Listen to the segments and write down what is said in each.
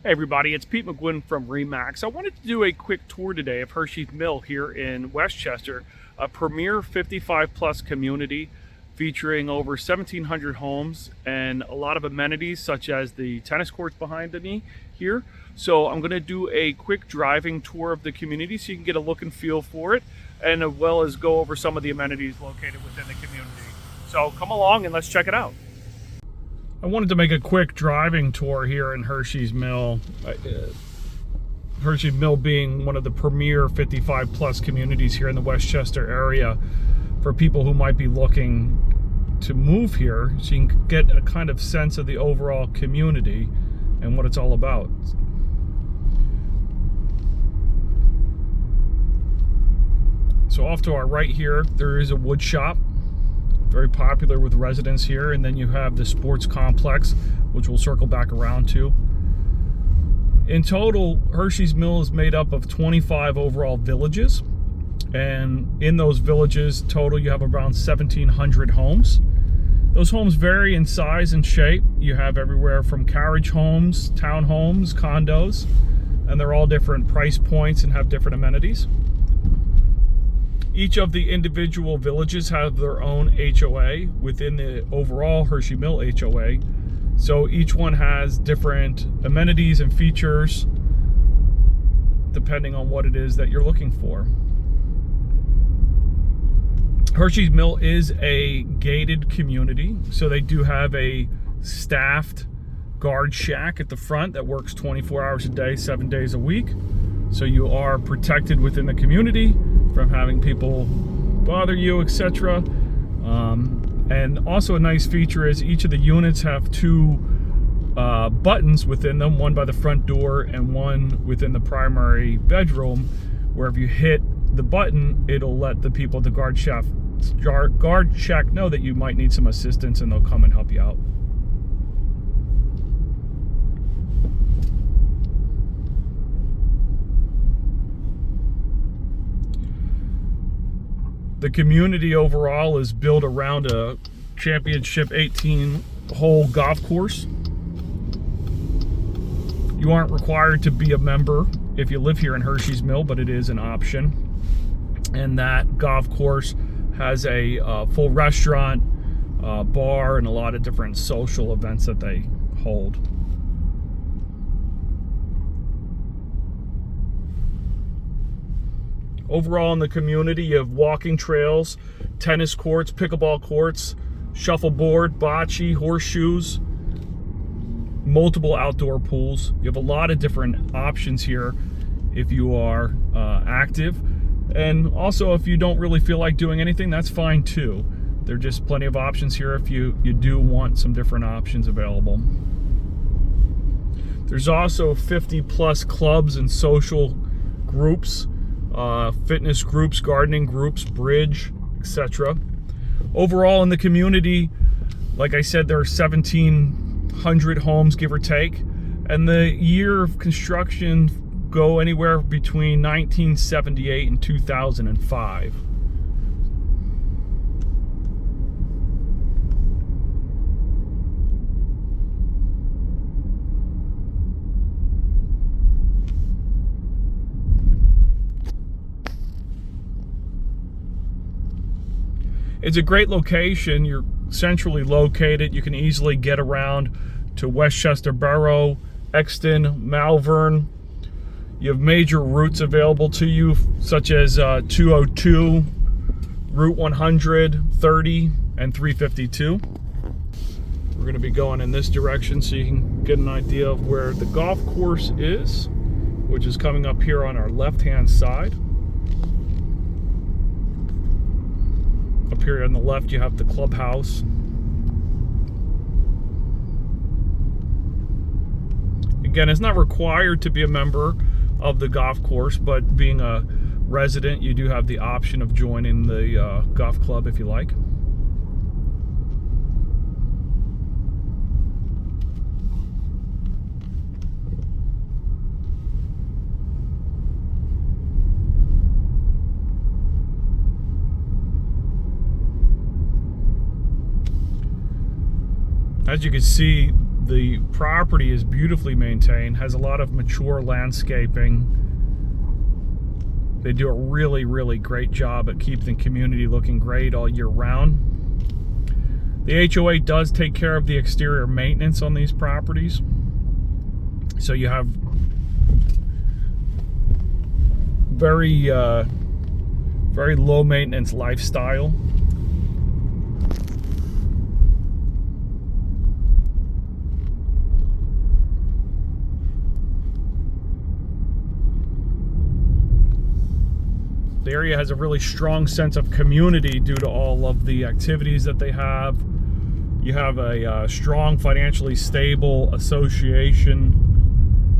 Hey everybody, it's Pete McGuinn from Remax. I wanted to do a quick tour today of Hershey's Mill here in Westchester, a premier 55 plus community featuring over 1,700 homes and a lot of amenities such as the tennis courts behind me here. So I'm going to do a quick driving tour of the community so you can get a look and feel for it, and as well as go over some of the amenities located within the community. So come along and let's check it out. I wanted to make a quick driving tour here in Hershey's Mill. Hershey's Mill being one of the premier 55 plus communities here in the Westchester area for people who might be looking to move here, so you can get a kind of sense of the overall community and what it's all about. So off to our right here, there is a wood shop, very popular with residents here, and then you have the sports complex, which we'll circle back around to. In total, Hershey's Mill is made up of 25 overall villages, and in those villages total you have around 1,700 homes. Those homes vary in size and shape. You have everywhere from carriage homes, townhomes, condos, and they're all different price points and have different amenities. Each of the individual villages have their own HOA within the overall Hershey Mill HOA. So each one has different amenities and features depending on what it is that you're looking for. Hershey's Mill is a gated community, so they do have a staffed guard shack at the front that works 24 hours a day, 7 days a week. So you are protected within the community from having people bother you, etc. And also a nice feature is each of the units have two buttons within them, one by the front door and one within the primary bedroom, where if you hit the button, it'll let the people at the guard shack know that you might need some assistance, and they'll come and help you out. The community overall is built around a championship 18-hole golf course. You aren't required to be a member if you live here in Hershey's Mill, but it is an option. And that golf course has a full restaurant, bar, and a lot of different social events that they hold. Overall in the community, you have walking trails, tennis courts, pickleball courts, shuffleboard, bocce, horseshoes, multiple outdoor pools. You have a lot of different options here if you are active. And also, if you don't really feel like doing anything, that's fine too. There are just plenty of options here if you do want some different options available. There's also 50 plus clubs and social groups, fitness groups, gardening groups, bridge, etc. Overall in the community, like I said, there are 1,700 homes, give or take, and the year of construction go anywhere between 1978 and 2005. It's a great location. You're centrally located. You can easily get around to Westchester Borough, Exton, Malvern. You have major routes available to you, such as 202, Route 100, 30, and 352. We're going to be going in this direction so you can get an idea of where the golf course is, which is coming up here on our left-hand side. Up here on the left, you have the clubhouse. Again, it's not required to be a member of the golf course, but being a resident, you do have the option of joining the golf club if you like. As you can see, The property is beautifully maintained, has a lot of mature landscaping. They do a really, really great job at keeping the community looking great all year round. The HOA does take care of the exterior maintenance on these properties. So you have very low maintenance lifestyle. The area has a really strong sense of community due to all of the activities that they have. You have a strong, financially stable association.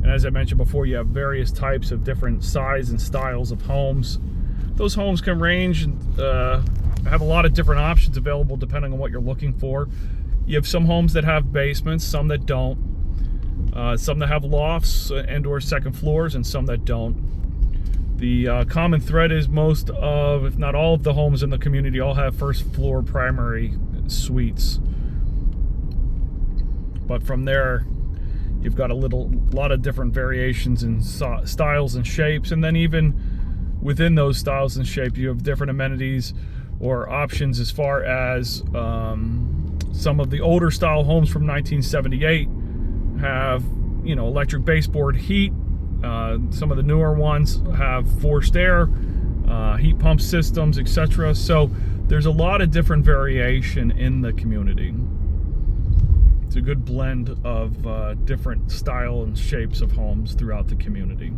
And as I mentioned before, you have various types of different size and styles of homes. Those homes can range and have a lot of different options available depending on what you're looking for. You have some homes that have basements, some that don't. Some that have lofts and or second floors, and some that don't. The common thread is most of, if not all of the homes in the community all have first floor primary suites. But from there, you've got a lot of different variations in styles and shapes. And then even within those styles and shapes, you have different amenities or options as far as some of the older style homes from 1978 have, electric baseboard heat. Some of the newer ones have forced air, heat pump systems, etc. So there's a lot of different variation in the community. It's a good blend of different style and shapes of homes throughout the community.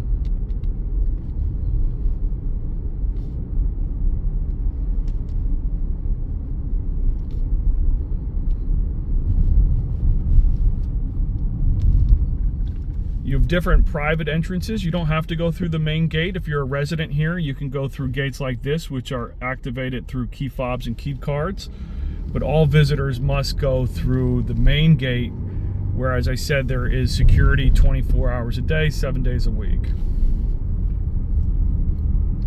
You have different private entrances. You don't have to go through the main gate. If you're a resident here, you can go through gates like this, which are activated through key fobs and key cards. But all visitors must go through the main gate, where, as I said, there is security 24 hours a day, 7 days a week.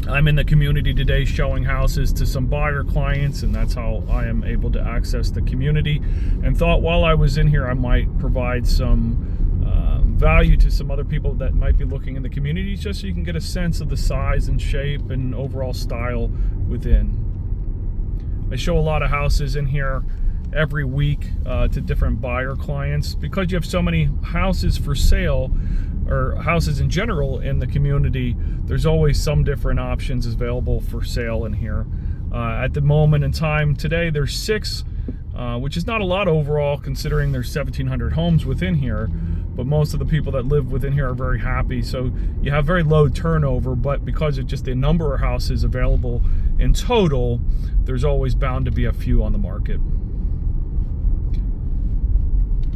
I'm in the community today showing houses to some buyer clients, and that's how I am able to access the community. And thought while I was in here, I might provide some value to some other people that might be looking in the community, just so you can get a sense of the size and shape and overall style within. I show a lot of houses in here every week to different buyer clients. Because you have so many houses for sale, or houses in general in the community, there's always some different options available for sale in here. At the moment in time today, there's 6, which is not a lot overall considering there's 1,700 homes within here. But most of the people that live within here are very happy. So you have very low turnover, but because of just the number of houses available in total, there's always bound to be a few on the market.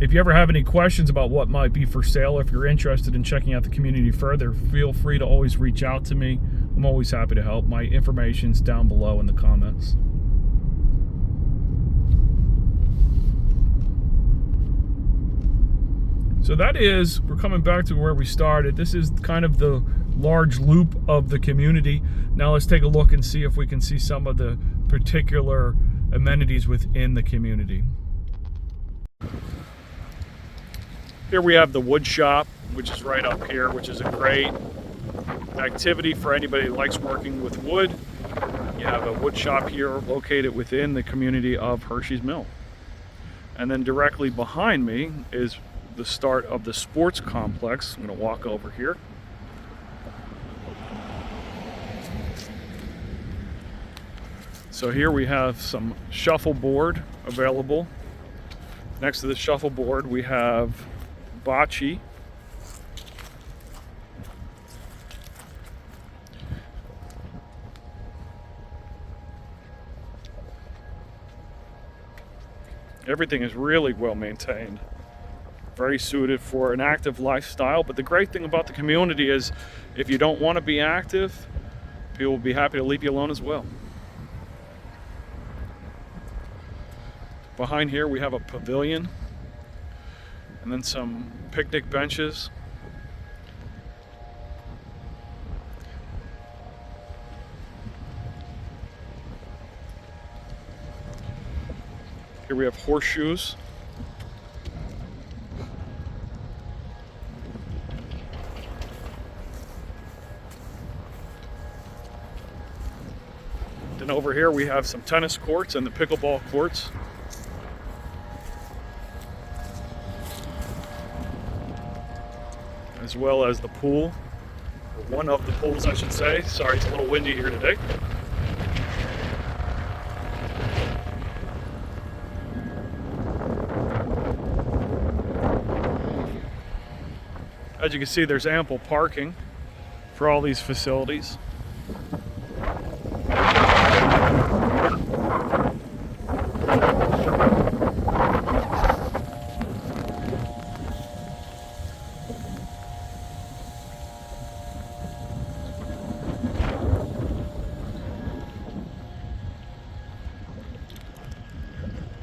If you ever have any questions about what might be for sale, if you're interested in checking out the community further, feel free to always reach out to me. I'm always happy to help. My information's down below in the comments. So we're coming back to where we started. This is kind of the large loop of the community. Now let's take a look and see if we can see some of the particular amenities within the community. Here we have the wood shop, which is right up here, which is a great activity for anybody who likes working with wood. You have a wood shop here located within the community of Hershey's Mill. And then directly behind me is the start of the sports complex. I'm going to walk over here. So here we have some shuffleboard available. Next to the shuffleboard we have bocce. Everything is really well maintained. Very suited for an active lifestyle. But the great thing about the community is if you don't want to be active, people will be happy to leave you alone as well. Behind here we have a pavilion and then some picnic benches. Here we have horseshoes. Then over here we have some tennis courts and the pickleball courts. As well as the pool, or one of the pools I should say. Sorry, it's a little windy here today. As you can see, there's ample parking for all these facilities.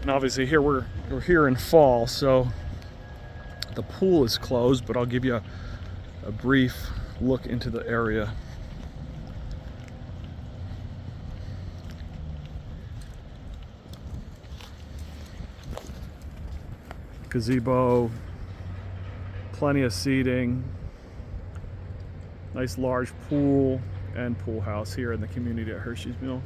And obviously here we're here in fall, so the pool is closed, but I'll give you a brief look into the area. Gazebo, plenty of seating, nice large pool and pool house here in the community at Hershey's Mill.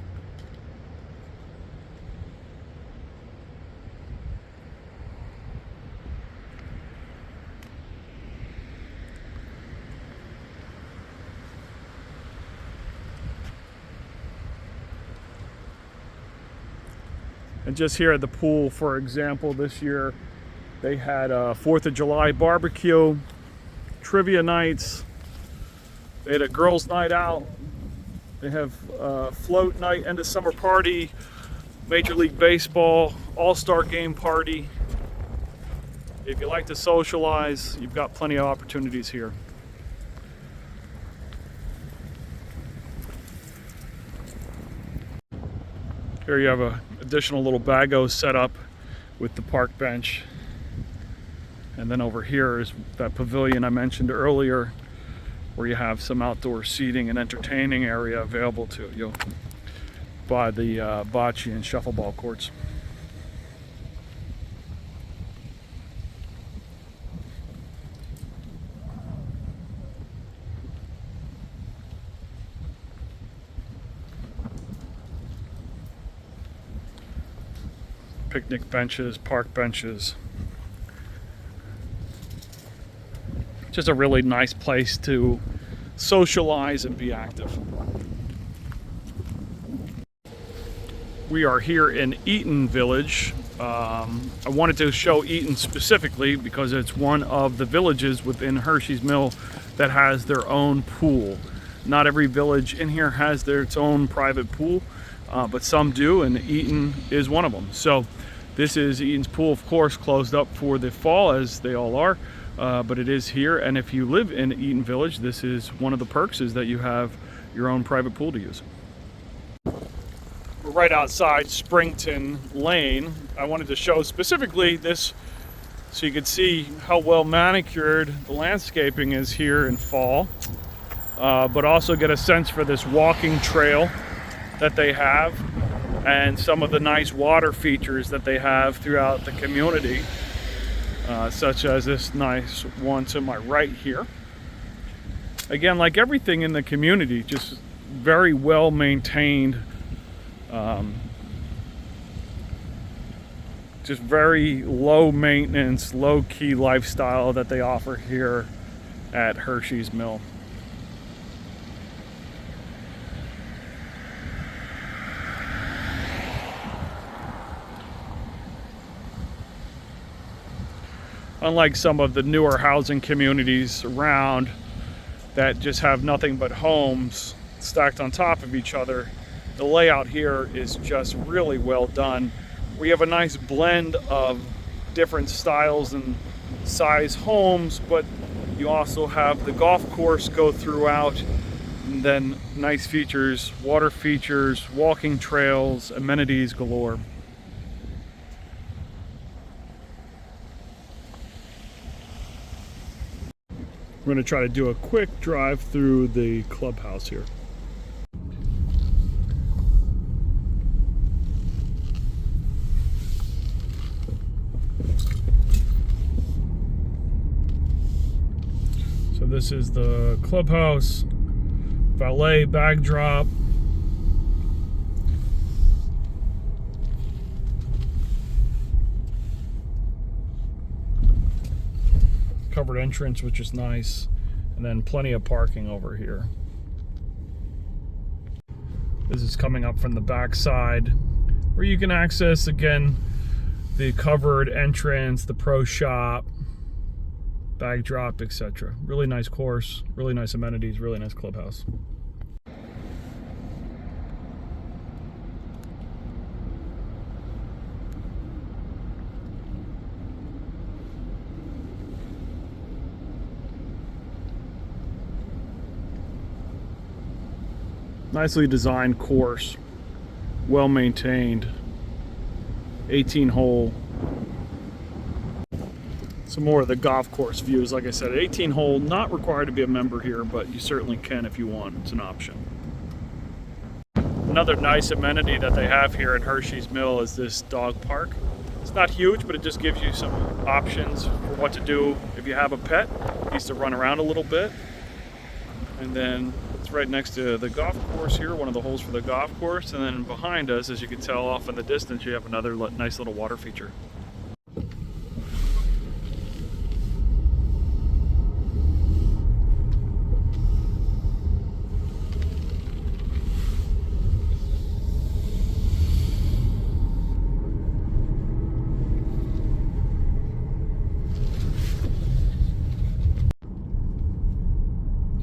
And just here at the pool, for example, this year they had a 4th of July barbecue, trivia nights, they had a girls' night out, they have a float night, end of summer party, Major League Baseball, all-star game party. If you like to socialize, you've got plenty of opportunities here. Here you have a additional little bago set up with the park bench. And then over here is that pavilion I mentioned earlier, where you have some outdoor seating and entertaining area available to you by the bocce and shuffleball courts. Picnic benches, park benches. Just a really nice place to socialize and be active. We are here in Eaton Village. I wanted to show Eaton specifically because it's one of the villages within Hershey's Mill that has their own pool. Not every village in here has its own private pool, but some do, and Eaton is one of them. So this is Eaton's pool, of course, closed up for the fall, as they all are, but it is here. And if you live in Eaton Village, this is one of the perks, is that you have your own private pool to use. We're right outside Springton Lane. I wanted to show specifically this so you could see how well manicured the landscaping is here in fall, but also get a sense for this walking trail that they have and some of the nice water features that they have throughout the community, such as this nice one to my right here. Again, like everything in the community, just very well maintained, just very low maintenance, low key lifestyle that they offer here at Hershey's Mill. Unlike some of the newer housing communities around that just have nothing but homes stacked on top of each other, the layout here is just really well done. We have a nice blend of different styles and size homes, but you also have the golf course go throughout, and then nice features, water features, walking trails, amenities galore. We're going to try to do a quick drive through the clubhouse here. So this is the clubhouse, valet bag drop, covered entrance, which is nice, and then plenty of parking over here. This is coming up from the back side, where you can access, again, the covered entrance, the pro shop, bag drop, etc. Really nice course, really nice amenities, really nice clubhouse. Nicely designed course, well maintained, 18 hole. Some more of the golf course views. Like I said, 18 hole, not required to be a member here, but you certainly can if you want. It's an option. Another nice amenity that they have here in Hershey's Mill is this dog park. It's not huge, but it just gives you some options for what to do if you have a pet. It needs to run around a little bit. And then it's right next to the golf course here, one of the holes for the golf course. And then behind us, as you can tell off in the distance, you have another nice little water feature.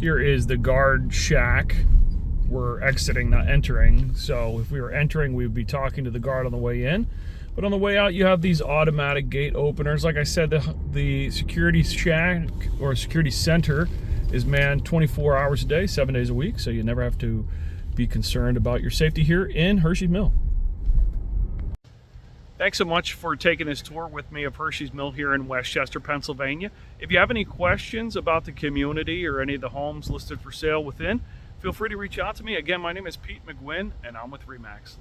Here is the guard shack. We're exiting, not entering. So if we were entering, we would be talking to the guard on the way in. But on the way out, you have these automatic gate openers. Like I said, the security shack or security center is manned 24 hours a day, 7 days a week. So you never have to be concerned about your safety here in Hershey's Mill. Thanks so much for taking this tour with me of Hershey's Mill here in Westchester, Pennsylvania. If you have any questions about the community or any of the homes listed for sale within, feel free to reach out to me. Again, my name is Pete McGuinn, and I'm with RE/MAX.